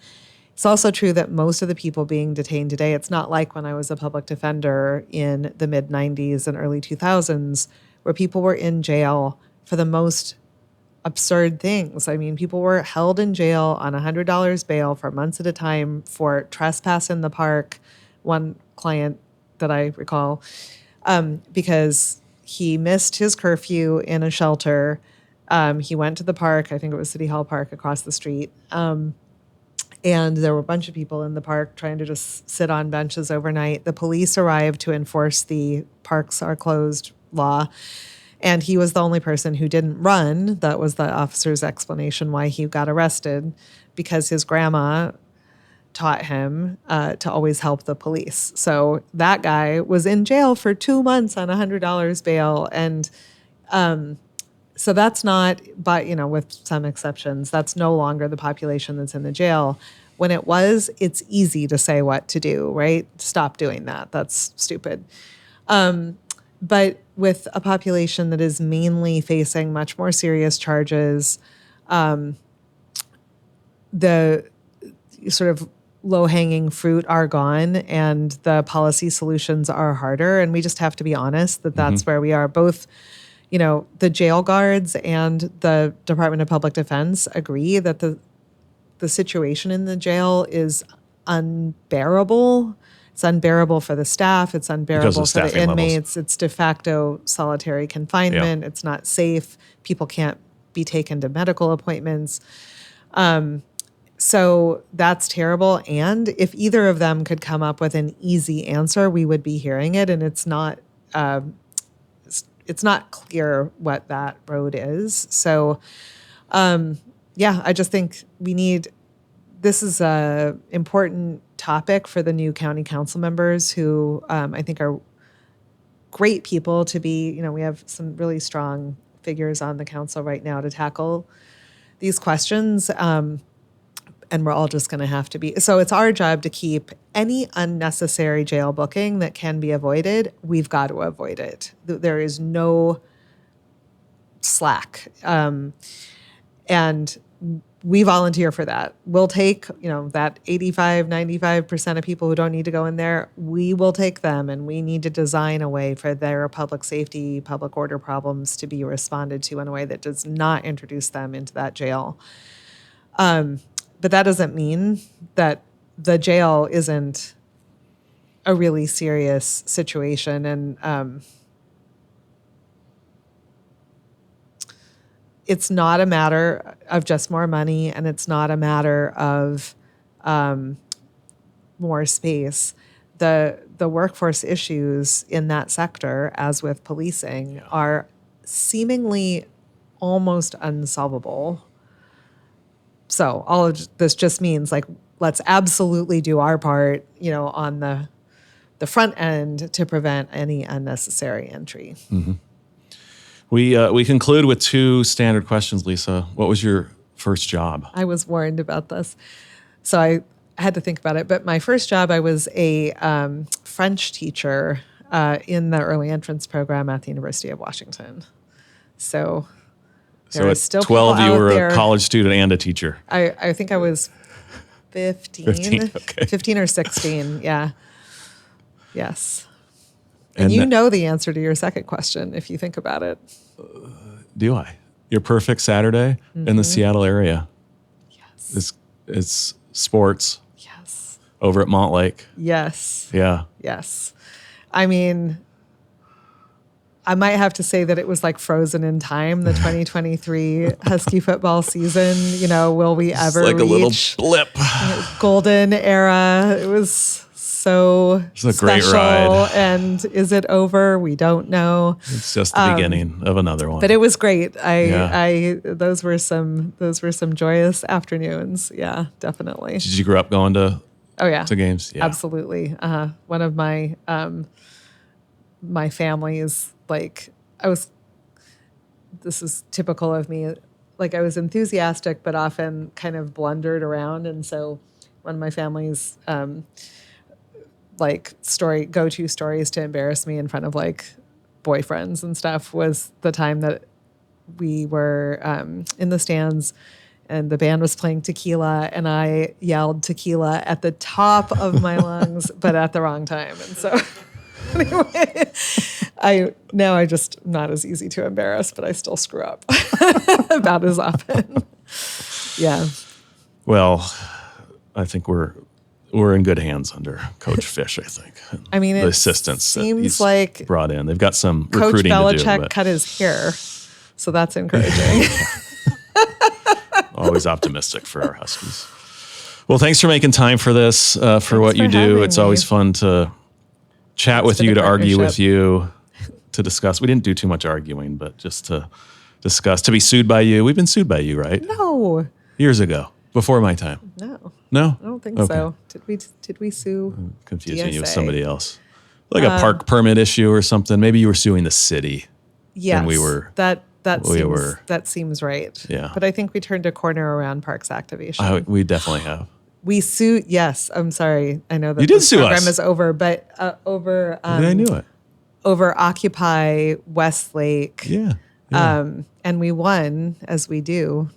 It's also true that most of the people being detained today, it's not like when I was a public defender in the mid-90s and early 2000s, where people were in jail for the most absurd things. People were held in jail on $100 bail for months at a time for trespass in the park. One client that I recall, because he missed his curfew in a shelter. He went to the park, I think it was City Hall Park across the street. And there were a bunch of people in the park trying to just sit on benches overnight. The police arrived to enforce the parks are closed law. And he was the only person who didn't run. That was the officer's explanation why he got arrested, because his grandma taught him to always help the police. So that guy was in jail for 2 months on $100 bail. And so that's not, but with some exceptions, that's no longer the population that's in the jail. When it was, it's easy to say what to do, right? Stop doing that. That's stupid. But with a population that is mainly facing much more serious charges, the sort of low-hanging fruit are gone and the policy solutions are harder. And we just have to be honest that that's where we are. Both, the jail guards and the Department of Public Defense agree that the situation in the jail is unbearable. It's unbearable for the staff. It's unbearable for the inmates. Levels. It's de facto solitary confinement. Yeah. It's not safe. People can't be taken to medical appointments. So that's terrible. And if either of them could come up with an easy answer, we would be hearing it. And it's not clear what that road is. So, I just think this is a important topic for the new county council members who I think are great people to be, we have some really strong figures on the council right now to tackle these questions. And we're all just going to have to be. So it's our job to keep any unnecessary jail booking that can be avoided. We've got to avoid it. There is no slack. And we volunteer for that. We'll take, that 85, 95% of people who don't need to go in there, we will take them, and we need to design a way for their public safety, public order problems to be responded to in a way that does not introduce them into that jail. But that doesn't mean that the jail isn't a really serious situation. And it's not a matter of just more money, and it's not a matter of more space. The workforce issues in that sector, as with policing, are seemingly almost unsolvable. So all of this just means, like, let's absolutely do our part, on the front end to prevent any unnecessary entry. Mm-hmm. We conclude with two standard questions, Lisa. What was your first job? I was warned about this, so I had to think about it. But my first job, I was a French teacher in the early entrance program at the University of Washington. So at still 12, you were there. A college student and a teacher. I think I was 15. 15, okay. 15 or 16, yeah. Yes. And you know the answer to your second question if you think about it. Do I? Your perfect Saturday in the Seattle area. Yes. It's sports. Yes. Over at Montlake. Yes. Yeah. Yes. I mean, I might have to say that it was like frozen in time, the 2023 Husky football season. Will we ever like reach a little blip. Golden era? It was so It's a special. great ride. And is it over? We don't know. It's just the beginning of another one. But it was great. Those were some joyous afternoons. Yeah, definitely. Did you grow up going to games? Yeah. Absolutely. One of my my family's, like, this is typical of me. Like, I was enthusiastic, but often kind of blundered around. And so one of my family's go-to stories to embarrass me in front of, like, boyfriends and stuff was the time that we were in the stands and the band was playing Tequila, and I yelled tequila at the top of my lungs, but at the wrong time. And so anyway, I'm just not as easy to embarrass, but I still screw up about as often. Yeah. Well, I think we're in good hands under Coach Fish, I think. I mean, the assistants that he's like brought in. They've got some Coach recruiting Belichick to do. Coach cut his hair, so that's encouraging. Always optimistic for our Huskies. Well, thanks for making time for this, for what you do. having It's me. always fun to chat with you, to argue with you, to discuss. We didn't do too much arguing, but just to discuss, to be sued by you. We've been sued by you, right? No. Years ago, before my time. No. No? I don't think Okay. so. Did we sue? I'm confusing you with DSA? somebody else. Like a park permit issue or something. Maybe you were suing the city. Yes. And we were. That seems right. Yeah. But I think we turned a corner around parks activation. We definitely have. We sued. Yes. I'm sorry. I know that You did this sue program us. is over, but over. I knew it. Over Occupy Westlake. Yeah. And we won, as we do.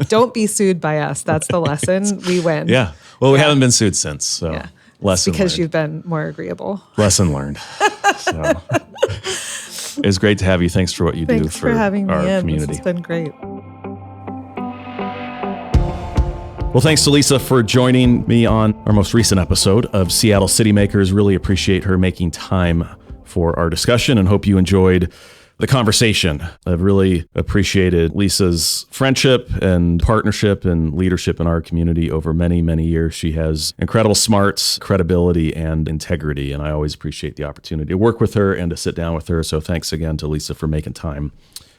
Don't be sued by us. That's the lesson. We win. Yeah. Well, we haven't been sued since. So Yeah. lesson Because learned. you've been more agreeable. Lesson learned. So it was great to have you. Thanks for what you do Thanks for for having me our in. community. This has been great. Well, thanks to Lisa for joining me on our most recent episode of Seattle City Makers. Really appreciate her making time for our discussion and hope you enjoyed the conversation. I've really appreciated Lisa's friendship and partnership and leadership in our community over many, many years. She has incredible smarts, credibility, and integrity, and I always appreciate the opportunity to work with her and to sit down with her. So thanks again to Lisa for making time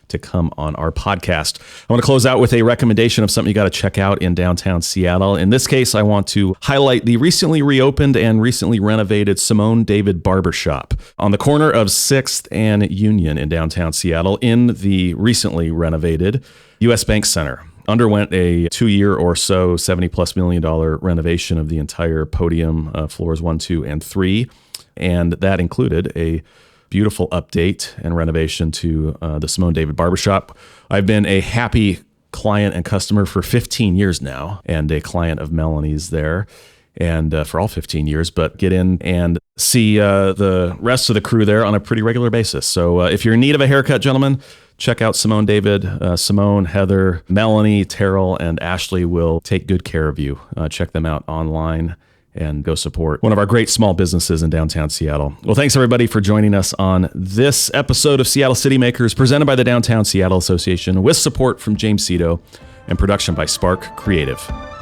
to come on our podcast. I want to close out with a recommendation of something you got to check out in downtown Seattle. In this case, I want to highlight the recently reopened and recently renovated Simone David Barbershop on the corner of 6th and Union in downtown Seattle in the recently renovated U.S. Bank Center. Underwent a 2-year or so, $70+ million renovation of the entire podium, floors 1, 2, and 3. And that included a beautiful update and renovation to the Simone David Barbershop. I've been a happy client and customer for 15 years now, and a client of Melanie's there, and for all 15 years, but get in and see the rest of the crew there on a pretty regular basis. So if you're in need of a haircut, gentlemen, check out Simone David. Simone, Heather, Melanie, Terrell, and Ashley will take good care of you. Check them out online and go support one of our great small businesses in downtown Seattle. Well, thanks everybody for joining us on this episode of Seattle City Makers, presented by the Downtown Seattle Association with support from James Cito and production by Spark Creative.